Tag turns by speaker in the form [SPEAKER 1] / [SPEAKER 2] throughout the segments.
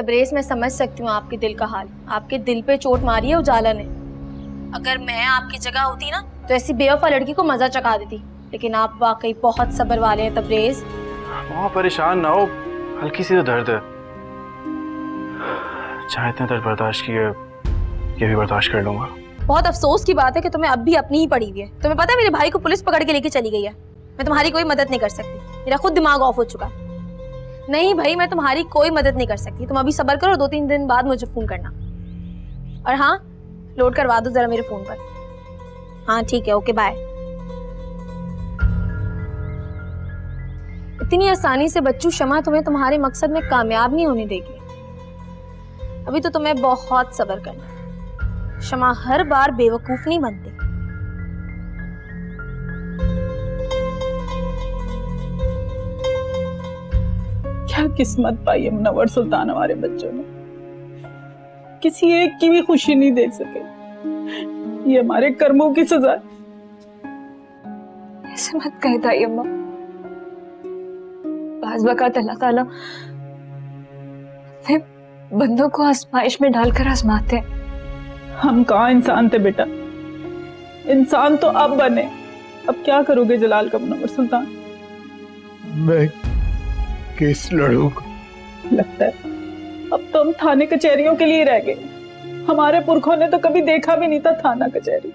[SPEAKER 1] तबरेज़, मैं समझ सकती हूँ आपके दिल का हाल। आपके दिल पे चोट मारी है उजाला ने। अगर मैं आपकी जगह होती ना तो ऐसी बेवफा लड़की को मजा चखा देती, लेकिन आप वाकई बहुत सब्र वाले हैं तबरेज़।
[SPEAKER 2] माँ परेशान ना हो, हल्की सी तो दर्द है। चाहे इतना दर्द बर्दाश्त किए, ये भी बर्दाश्त कर लूंगा।
[SPEAKER 1] बहुत अफसोस की बात है कि तुम्हें अब भी अपनी ही पड़ी हुई है। तुम्हें पता है मेरे भाई को पुलिस पकड़ के लेके चली गई है। मैं तुम्हारी कोई मदद नहीं कर सकती, मेरा खुद दिमाग ऑफ हो चुका है। नहीं भाई, मैं तुम्हारी कोई मदद नहीं कर सकती। तुम अभी सब्र करो, 2-3 दिन बाद मुझे फोन करना। और हाँ, लोड करवा दो जरा मेरे फोन पर। हाँ ठीक है, ओके बाय। इतनी आसानी से बच्चू शमा तुम्हें तुम्हारे मकसद में कामयाब नहीं होने देगी। अभी तो तुम्हें बहुत सब्र करना है। शमा हर बार बेवकूफ नहीं बनती।
[SPEAKER 3] क्या किस्मत पाई है मुनव्वर सुल्तान हमारे बच्चों ने। किसी एक की भी खुशी नहीं दे सके। ये हमारे कर्मों की सजा है।
[SPEAKER 4] ऐसे मत कहे ताई अम्मा। बाज़ वक़्त अल्लाह ताला अपने बंदों को आजमाइश में डालकर आजमाते हैं।
[SPEAKER 3] हम कहाँ इंसान थे बेटा, इंसान तो अब बने। अब क्या करोगे जलाल का मुनव्वर सुल्तान?
[SPEAKER 5] मैं केस लड़ूंगा।
[SPEAKER 3] लगता है अब तो हम थाने कचहरियों के लिए रह गए। हमारे पुरखों ने तो कभी देखा भी नहीं था थाना कचहरी।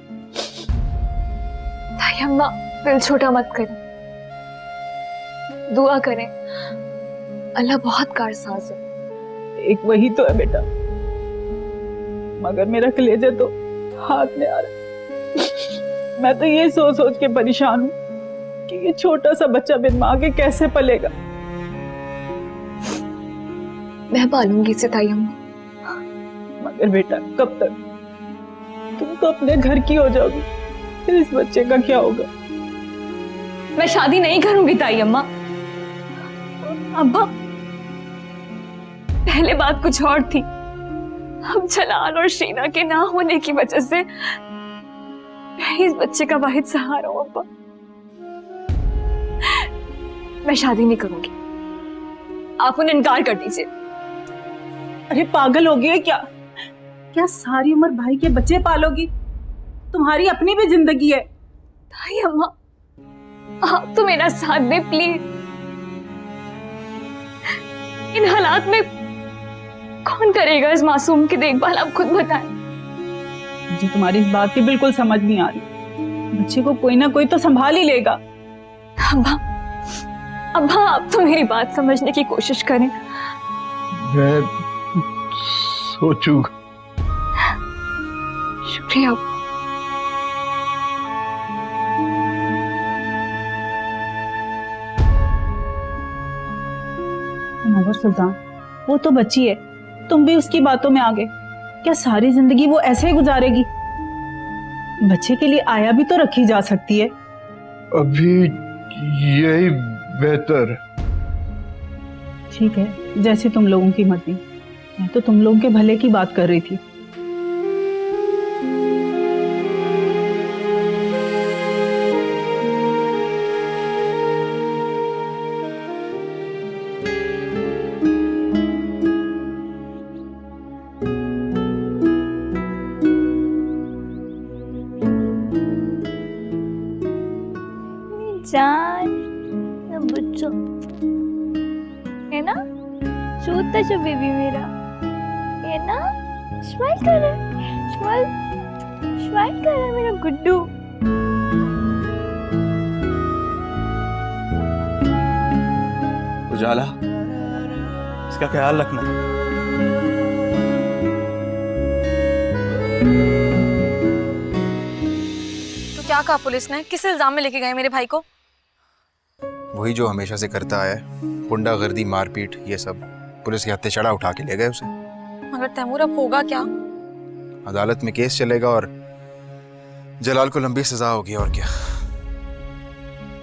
[SPEAKER 4] ताई अम्मा दिल छोटा मत करें, दुआ करें। अल्लाह बहुत कारसाज है।
[SPEAKER 3] एक वही तो है बेटा, मगर मेरा कलेजा तो हाथ में आ रहा। मैं तो ये सोच सोच के परेशान हूँ कि ये छोटा सा बच्चा बिन माँ के कैसे पलेगा।
[SPEAKER 4] मैं पालूंगी इसे ताई अम्मा।
[SPEAKER 3] मगर बेटा कब तक? तुम तो अपने घर की हो जाओगी, फिर इस बच्चे का क्या होगा?
[SPEAKER 4] मैं शादी नहीं करूंगी ताई अम्मा। अम्मा पहले बात कुछ और थी। अब जलाल और शीना के ना होने की वजह से मैं इस बच्चे का वाहिद सहारा हूं। अब्बा मैं शादी नहीं करूंगी, आप उन्हें इनकार कर दीजिए।
[SPEAKER 3] अरे पागल हो गई है क्या? क्या सारी उम्र भाई के बच्चे पालोगी? तुम्हारी अपनी भी जिंदगी है।
[SPEAKER 4] ताई अम्मा आप तो मेरा साथ दे प्लीज। इन हालात में कौन करेगा इस मासूम की देखभाल, आप खुद बताएं।
[SPEAKER 3] मुझे तुम्हारी इस बात की बिल्कुल समझ नहीं आ रही। बच्चे को कोई ना कोई तो संभाल ही लेगा।
[SPEAKER 4] अब्बा अब्बा आप तो मेरी बात समझने की कोशिश करें।
[SPEAKER 5] मैं सोचूंगा।
[SPEAKER 4] शुक्रिया अब्बा।
[SPEAKER 3] मुनव्वर सुल्तान, वो तो बच्ची है, तुम भी उसकी बातों में आ गए। क्या सारी जिंदगी वो ऐसे ही गुजारेगी? बच्चे के लिए आया भी तो रखी जा सकती है।
[SPEAKER 5] अभी यही बेहतर है।
[SPEAKER 3] ठीक है, जैसे तुम लोगों की मर्जी। मैं तो तुम लोगों के भले की बात कर रही थी।
[SPEAKER 6] जान बच्चों है ना, छोटा सा बेबी मेरा है ना। स्माइल कर रहा है, स्माइल स्माइल कर रहा है मेरा गुड्डू।
[SPEAKER 2] उजाला, इसका ख्याल रखना।
[SPEAKER 1] तो क्या कहा पुलिस ने? किस इल्जाम में लेके गए मेरे भाई को?
[SPEAKER 7] वही जो हमेशा से करता है, गुंडागर्दी, मारपीट, ये सब। पुलिस के हत्थे चढ़ा उठा के ले गए उसे।
[SPEAKER 1] मगर तैमूर अब होगा क्या?
[SPEAKER 7] अदालत में केस चलेगा और जलाल को लंबी सजा होगी, और क्या।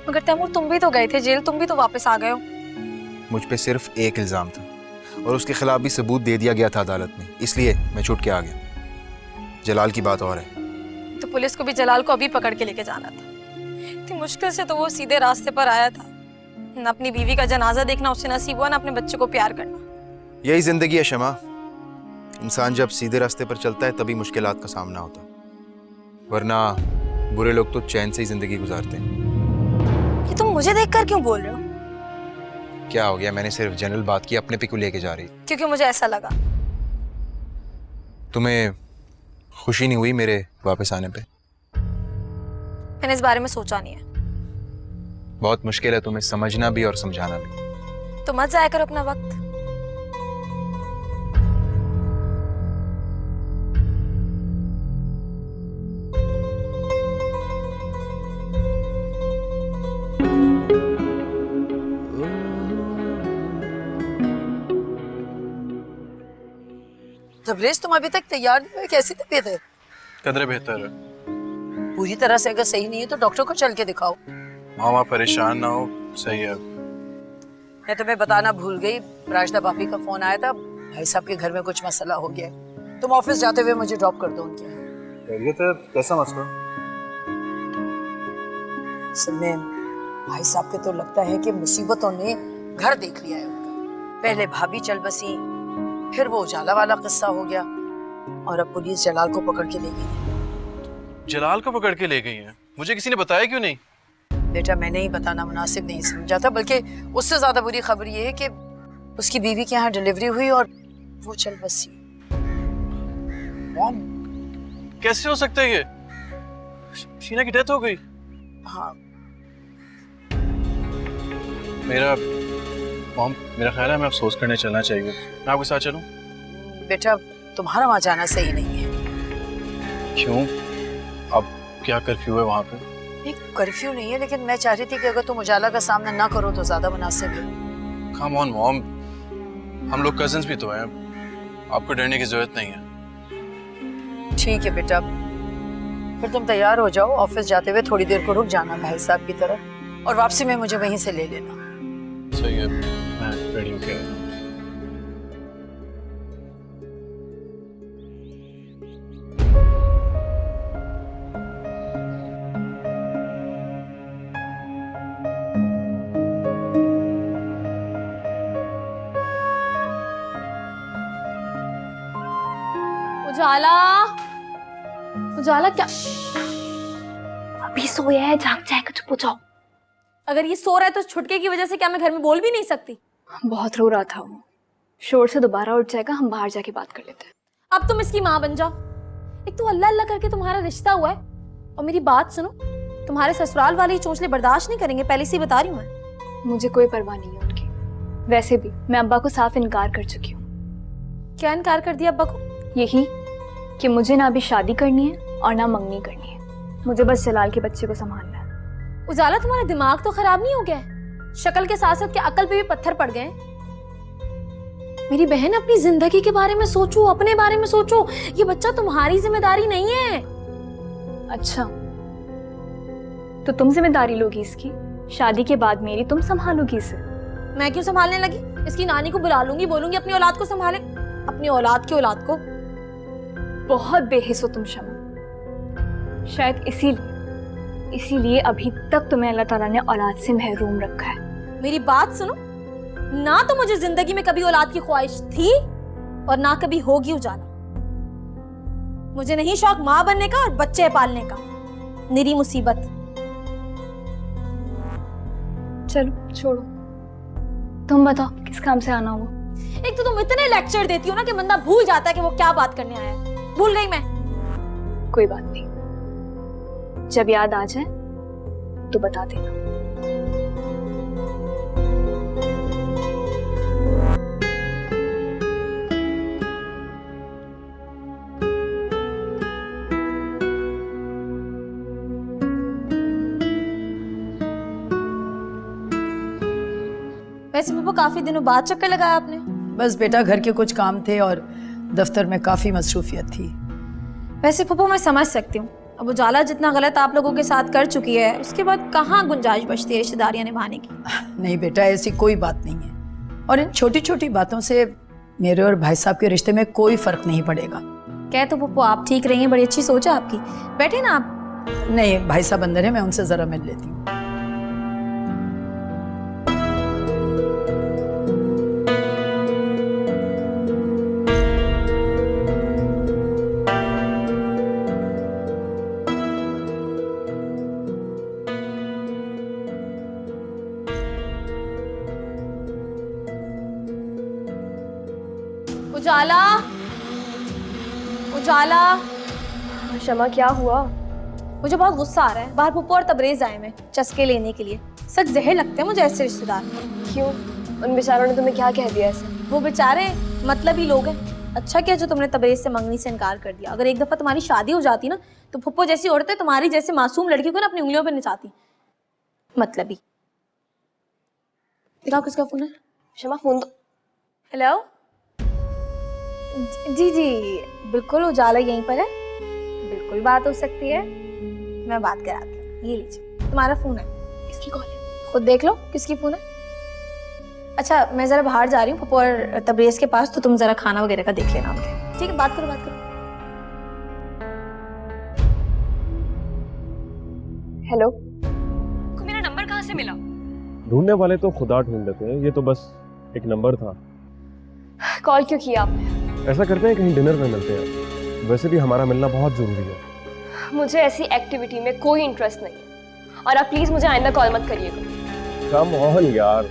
[SPEAKER 1] मगर तैमूर तुम भी तो गए थे जेल, तुम भी तो वापस आ गए हो।
[SPEAKER 7] मुझ पे सिर्फ एक इल्जाम था और उसके खिलाफ भी सबूत दे दिया गया था अदालत में, इसलिए मैं छूट के आ गया। जलाल की बात और है।
[SPEAKER 1] तो पुलिस को भी जलाल को अभी पकड़ के लेके जाना था। इतनी मुश्किल से तो वो सीधे रास्ते पर आया था। न अपनी बीवी का जनाजा देखना उसे नसीब हुआ, न अपने बच्चे को प्यार करना।
[SPEAKER 7] यही जिंदगी है शमा। इंसान जब सीधे रास्ते पर चलता है तभी मुश्किलात का सामना होता है, वरना बुरे लोग तो चैन से ही जिंदगी गुजारते हैं।
[SPEAKER 1] ये तुम मुझे देखकर क्यों बोल रहे हो?
[SPEAKER 7] क्या हो गया? मैंने सिर्फ जनरल बात की, अपने पे क्यों लेके जा रही?
[SPEAKER 1] क्योंकि मुझे ऐसा लगा।
[SPEAKER 7] तुम्हें खुशी नहीं हुई मेरे वापस आने पे?
[SPEAKER 1] मैंने इस बारे में सोचा नहीं है।
[SPEAKER 7] बहुत मुश्किल है तुम्हें समझना भी और समझाना भी।
[SPEAKER 1] तो मत जाया करो अपना वक्त।
[SPEAKER 8] तबरेज, तुम अभी तक तैयार नहीं हुए, कैसी तबीयत है?
[SPEAKER 2] कदरे बेहतर है।
[SPEAKER 8] पूरी तरह से अगर सही नहीं है तो डॉक्टर को चल के दिखाओ।
[SPEAKER 2] मामा परेशान ना हो, सही है।
[SPEAKER 8] मैं तुम्हें बताना भूल गई, राजदा भाभी का फोन आया था, भाई साहब के घर में कुछ मसला हो गया है। तुम ऑफिस जाते हुए मुझे ड्रॉप कर दो उनके यहाँ।
[SPEAKER 2] ये तो कैसा मसला?
[SPEAKER 8] असल में भाई साहब के तो लगता है कि मुसीबतों ने घर देख लिया है उनका। पहले भाभी चल बसी, फिर वो उजाला वाला किस्सा हो गया, और अब पुलिस जलाल को पकड़ के ले गई है।
[SPEAKER 2] जलाल को पकड़ के ले गई है? मुझे किसी ने बताया क्यों नहीं?
[SPEAKER 8] बेटा, मैंने ही बताना मुनासिब नहीं समझा था, बल्कि उससे ज्यादा बुरी खबर ये है कि उसकी बीवी के यहाँ डिलीवरी हुई और वो चल बसी।
[SPEAKER 2] मॉम, कैसे हो सकता है ये? शीना की डेथ हो गई?
[SPEAKER 8] हाँ
[SPEAKER 2] मेरा ख्याल है हमें अफसोस करने चलना चाहिए। मैं आपके साथ चलूं?
[SPEAKER 8] बेटा, तुम्हारा वहाँ जाना सही नहीं है।
[SPEAKER 2] क्यों? अब क्या कर्फ्यू है वहाँ पे?
[SPEAKER 8] नहीं, कर्फ्यू नहीं है, लेकिन मैं चाह रही थी कि अगर तुम उजाला का सामना ना करो तो ज्यादा मुनासिब है।
[SPEAKER 2] कम ऑन मॉम, हम लोग कजिन्स भी तो हैं, आपको डरने की जरूरत नहीं है।
[SPEAKER 8] ठीक है बेटा, फिर तुम तैयार हो जाओ। ऑफिस जाते हुए थोड़ी देर को रुक जाना भाई साहब की तरफ, और वापसी में मुझे वहीं से ले लेना।
[SPEAKER 2] सही है, मैं रेडी हो गया।
[SPEAKER 1] उजाला, उजाला क्या?
[SPEAKER 6] अभी सोया है, जाग जाएगा, चुप हो जाओ।
[SPEAKER 1] अगर ये सो रहा है तो छुटके की वजह से क्या मैं घर में बोल भी नहीं सकती?
[SPEAKER 6] बहुत रो रहा था वो, शोर से दोबारा उठ जाएगा, हम बाहर जाके बात कर लेते हैं।
[SPEAKER 1] अब तुम इसकी माँ बन जाओ। एक तो अल्लाह अल्लाह करके तुम्हारा रिश्ता हुआ है, और मेरी बात सुनो, तुम्हारे ससुराल वाले ही चोंचले बर्दाश्त नहीं करेंगे, पहले से ही बता रही हूँ मैं।
[SPEAKER 6] मुझे कोई परवाह नहीं है उनकी। वैसे भी मैं अब्बा को साफ इनकार कर चुकी हूँ।
[SPEAKER 1] क्या इनकार कर दिया अब्बा को?
[SPEAKER 6] यही कि मुझे ना अभी शादी करनी है और ना मंगनी करनी है, मुझे बस जलाल के बच्चे को संभालना है।
[SPEAKER 1] उजाला, तुम्हारा दिमाग तो खराब नहीं हो गया है? शक्ल के साथ साथ क्या अकल पे भी पत्थर पड़ गए? मेरी बहन, अपनी जिंदगी के बारे में सोचो, अपने बारे में सोचो। ये बच्चा तुम्हारी जिम्मेदारी नहीं है।
[SPEAKER 6] अच्छा, तो तुम जिम्मेदारी लोगी इसकी? शादी के बाद मेरी तुम संभालोगी इसे?
[SPEAKER 1] मैं क्यों संभालने लगी? इसकी नानी को बुला लूंगी, बोलूंगी अपनी औलाद को संभाले, अपनी औलाद की औलाद को।
[SPEAKER 6] बहुत बेहिस हो तुम शमा। शायद इसीलिए अभी तक तुम्हें अल्लाह ताला ने औलाद से महरूम रखा है।
[SPEAKER 1] मेरी बात सुनो, ना तो मुझे जिंदगी में कभी औलाद की ख्वाहिश थी और ना कभी होगी उजाला। मुझे नहीं शौक माँ बनने का और बच्चे पालने का, निरी मुसीबत।
[SPEAKER 6] चलो छोड़ो, तुम बताओ किस काम से आना हुआ?
[SPEAKER 1] एक तो तुम इतने लेक्चर देती हो ना कि बंदा भूल जाता है कि वो क्या बात करने आया है। भूल गई मैं।
[SPEAKER 6] कोई बात नहीं, जब याद आ जाए तो बता देना।
[SPEAKER 1] वैसे पापा, काफी दिनों बाद चक्कर लगाया आपने?
[SPEAKER 8] बस बेटा, घर के कुछ काम थे और दफ्तर में काफी मसरूफियत थी।
[SPEAKER 1] वैसे पापा, मैं समझ सकती हूँ, अब उजाला जितना गलत आप लोगों के साथ कर चुकी है, उसके बाद कहाँ गुंजाइश बचती है रिश्तेदारियां निभाने की।
[SPEAKER 8] नहीं बेटा, ऐसी कोई बात नहीं है, और इन छोटी छोटी बातों से मेरे और भाई साहब के रिश्ते में कोई फर्क नहीं पड़ेगा।
[SPEAKER 1] कह तो पप्पू आप ठीक रही हैं, बड़ी अच्छी सोच है आपकी। बैठे ना आप।
[SPEAKER 8] नहीं, भाई साहब अंदर है, मैं उनसे जरा मिल लेती हूँ।
[SPEAKER 1] उजाला,
[SPEAKER 4] शमा क्या हुआ?
[SPEAKER 1] मुझे बहुत गुस्सा आ रहा है। बाहर पुप्पो और तबरेज आए मैं चस्के लेने के लिए। सच जहर लगते हैं मुझे ऐसे रिश्तेदार।
[SPEAKER 4] क्यों? उन बेचारों ने तुम्हें क्या कह दिया ऐसे?
[SPEAKER 1] वो बेचारे मतलब ही लोग हैं। अच्छा किया जो तुमने तबरेज से मंगनी से इनकार कर दिया। अगर एक दफा तुम्हारी शादी हो जाती ना तो पुप्पो जैसी औरतें तुम्हारी जैसे मासूम लड़की को ना अपनी उंगलियों पे नचाती। मतलब ही। दिखाओ किसका फोन है।
[SPEAKER 4] शमा फोन दो।
[SPEAKER 1] हेलो। जी जी बिल्कुल, उजाला यहीं पर है। बिल्कुल बात हो सकती है, मैं बात कराती हूँ। ये लीजिए तुम्हारा फोन है।
[SPEAKER 4] किसकी कॉल है?
[SPEAKER 1] खुद देख लो किसकी फोन है। अच्छा मैं जरा बाहर जा रही हूँ पप्पू और तबरेज के पास, तो तुम जरा खाना वगैरह का देख लेना उनके। ठीक है, बात करो बात करो।
[SPEAKER 4] हेलो, को मेरा नंबर कहाँ से मिला?
[SPEAKER 9] ढूंढने वाले तो खुदा ढूंढ लेते हैं, ये तो बस एक नंबर था।
[SPEAKER 4] कॉल क्यों किया आपने?
[SPEAKER 9] ऐसा करते हैं कहीं डिनर में मिलते हैं, वैसे भी हमारा मिलना बहुत जरूरी है।
[SPEAKER 4] मुझे ऐसी एक्टिविटी में कोई इंटरेस्ट नहीं है और आप प्लीज मुझे आइंदा कॉल मत करिएगा।
[SPEAKER 9] कम ऑन यार,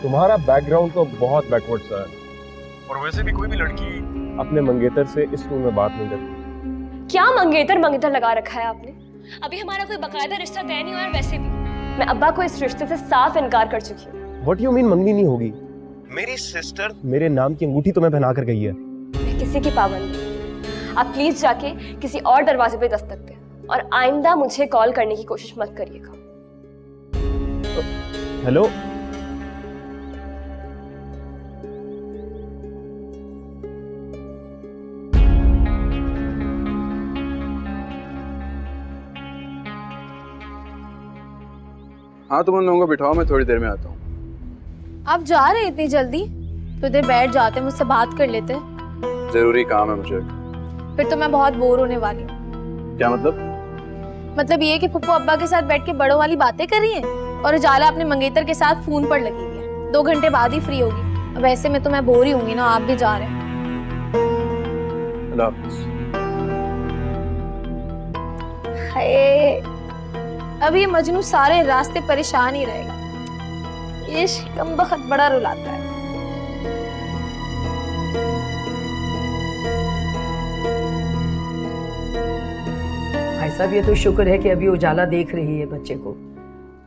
[SPEAKER 9] तुम्हारा बैकग्राउंड तो बहुत बैकवर्ड सा है। और वैसे भी कोई भी लड़की अपने मंगेतर से इस टून में बात नहीं करती।
[SPEAKER 4] क्या मंगेतर मंगेतर लगा रखा है आपने? अभी हमारा कोई बकायदा रिश्ता तय नहीं हुआ और वैसे भी मैं अब्बा को इस रिश्ते से साफ इनकार कर चुकी हूँ।
[SPEAKER 9] व्हाट यू मीन मंगनी नहीं होगी? मेरी सिस्टर मेरे नाम की अंगूठी तुम्हें पहना कर गई है।
[SPEAKER 4] मैं किसी की पाबंद नहीं। आप प्लीज जाके किसी और दरवाजे पे दस्तक दें और आइंदा मुझे कॉल करने की कोशिश मत करिएगा।
[SPEAKER 9] हेलो,
[SPEAKER 2] हाँ तुम उन लोगों को बिठाओ, मैं थोड़ी देर में आता हूँ।
[SPEAKER 1] आप जा रहे हैं इतनी जल्दी? तो इधर बैठ जाते, मुझसे बात कर लेते।
[SPEAKER 2] जरूरी काम है मुझे।
[SPEAKER 1] फिर तो मैं बहुत बोर होने वाली हूँ।
[SPEAKER 2] क्या मतलब?
[SPEAKER 1] मतलब ये कि पुप्पो अब्बा के साथ बैठ के बड़ों वाली बातें कर रही हैं और उजाला अपने मंगेतर के साथ फोन पर लगी हुई है। 2 घंटे बाद ही फ्री होगी। अब ऐसे में तो मैं बोर ही होंगी ना, आप भी जा रहे हैं।
[SPEAKER 2] अल्लाह हाफिज़।
[SPEAKER 1] हाय, अब ये मजनू सारे रास्ते परेशान ही रहेगा। इश्क कम बखत बड़ा रुलाता है।
[SPEAKER 8] भाई साहब ये तो शुक्र है कि अभी उजाला देख रही है बच्चे को।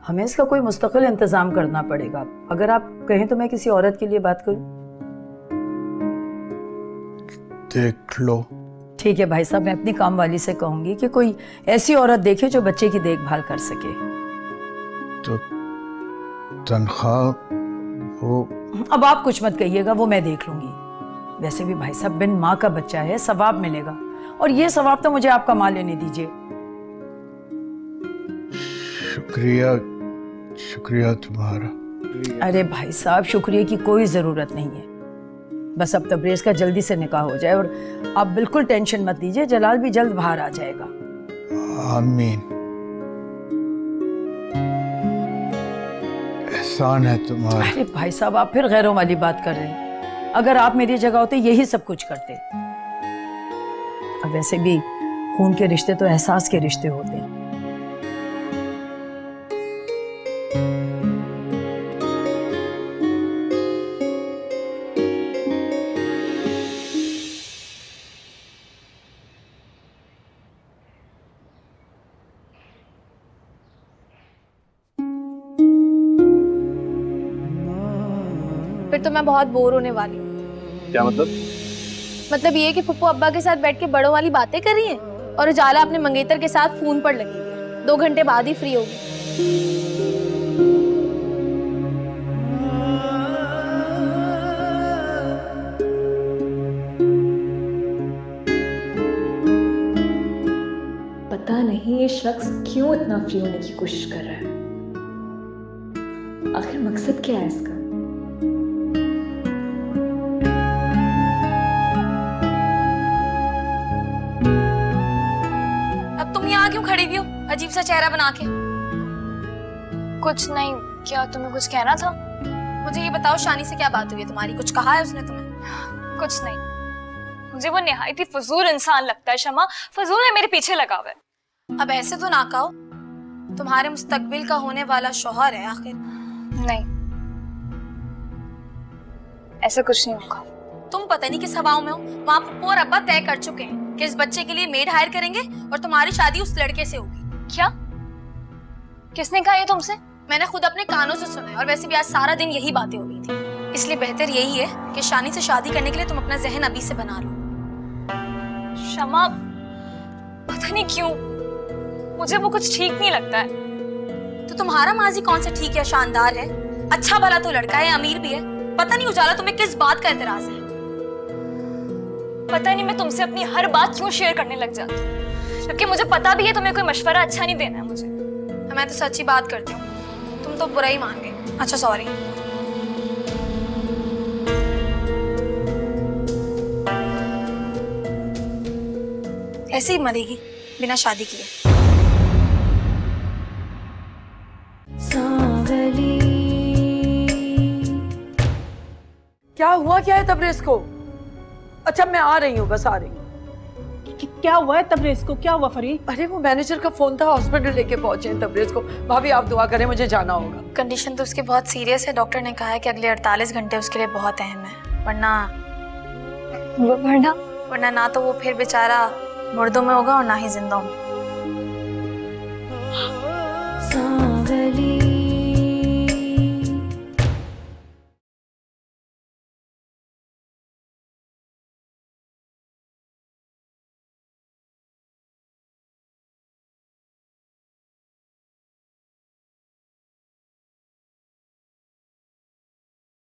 [SPEAKER 8] हमें इसका कोई मुस्तकिल इंतजाम करना पड़ेगा। अगर आप कहें तो मैं किसी औरत के लिए बात करूं?
[SPEAKER 5] देख लो।
[SPEAKER 8] ठीक है भाई साहब, मैं अपनी काम वाली से कहूंगी कि कोई ऐसी औरत देखे जो बच्चे की देखभाल कर सके।
[SPEAKER 5] तो तनख्वाह वो?
[SPEAKER 8] अब आप कुछ मत कहिएगा, वो मैं देख लूंगी। वैसे भी भाई साहब बिन माँ का बच्चा है, सवाब मिलेगा और ये सवाब तो मुझे आप कमा लेने दीजिए।
[SPEAKER 5] शुक्रिया, शुक्रिया तुम्हारा।
[SPEAKER 8] अरे भाई साहब शुक्रिया की कोई जरूरत नहीं है। बस अब तबरेज का जल्दी से निकाह हो जाए और आप बिल्कुल टेंशन मत लीजिए, जलाल भी जल्द बाहर आ जाएगा।
[SPEAKER 5] आमीन। एहसान है तुम्हारा।
[SPEAKER 8] अरे भाई साहब आप फिर गैरों वाली बात कर रहे हैं। अगर आप मेरी जगह होते यही सब कुछ करते। अब वैसे भी खून के रिश्ते तो एहसास के रिश्ते होते हैं।
[SPEAKER 1] फिर तो मैं बहुत बोर होने वाली हूँ।
[SPEAKER 2] क्या मतलब?
[SPEAKER 1] मतलब ये कि पुप्पो अब्बा के साथ बैठ के बड़ों वाली बातें कर रही हैं और उजाला अपने मंगेतर के साथ फोन पर लगी हुई है। 2 घंटे बाद ही फ्री होगी।
[SPEAKER 4] पता नहीं ये शख्स क्यों इतना फ्री होने की कोशिश कर रहा है। आखिर मकसद क्या है इसका?
[SPEAKER 1] अब तुम यहाँ क्यों खड़ी हुई हो अजीब सा चेहरा बना के?
[SPEAKER 4] कुछ नहीं। क्या तुम्हें कुछ कहना था?
[SPEAKER 1] मुझे ये बताओ शानी से क्या बात हुई है तुम्हारी? कुछ कहा है उसने तुम्हें?
[SPEAKER 4] कुछ नहीं। मुझे वो निहायत ही फजूल इंसान लगता है शमा। फजूल है, मेरे पीछे लगा हुआ है।
[SPEAKER 1] अब ऐसे तो ना कहो, तुम्हारे मुस्तकबिल का होने वाला शौहर है आखिर।
[SPEAKER 4] नहीं, ऐसा कुछ नहीं होगा।
[SPEAKER 1] तुम पता नहीं किस हवाओं में हो। वहाँ पुप्पो और अब्बा तय कर चुके हैं कि इस बच्चे के लिए मेड हायर करेंगे और तुम्हारी शादी उस लड़के से होगी।
[SPEAKER 4] क्या? किसने कहा ये तुमसे?
[SPEAKER 1] मैंने खुद अपने कानों से सुना है, और वैसे भी आज सारा दिन यही बातें हो रही थी। इसलिए बेहतर यही है कि शानी से शादी करने के लिए तुम अपना जहन अभी से बना लो।
[SPEAKER 4] शमा, पता नहीं क्यों मुझे वो कुछ ठीक नहीं लगता है।
[SPEAKER 1] तो तुम्हारा माजी कौन सा ठीक या शानदार है? अच्छा भला तो लड़का है, अमीर भी है। पता नहीं उजाला तुम्हें किस बात का एतराज है।
[SPEAKER 4] पता नहीं मैं तुमसे अपनी हर बात क्यों शेयर करने लग जाती हूँ, जबकि मुझे पता भी है तुम्हें कोई मशवरा अच्छा नहीं देना है मुझे।
[SPEAKER 1] मैं तो सच्ची बात करती हूँ, तुम तो बुरा ही मान गए। अच्छा सॉरी। ऐसे ही मरेगी बिना शादी किए।
[SPEAKER 8] क्या हुआ क्या है तबरेज को? अच्छा मैं आ रही हूँ, बस आ रही हूँ।
[SPEAKER 3] क्या हुआ है तबरेज को? क्या हुआ फरी?
[SPEAKER 8] अरे वो मैनेजर का फोन था, हॉस्पिटल लेके पहुंचे हैं तबरेज को। भाभी आप दुआ करें, मुझे जाना होगा।
[SPEAKER 1] कंडीशन तो उसकी बहुत सीरियस है। डॉक्टर ने कहा है कि अगले 48 घंटे उसके लिए बहुत अहम है, वरना ना तो वो फिर बेचारा मुर्दों में होगा और ना ही जिंदा होगा।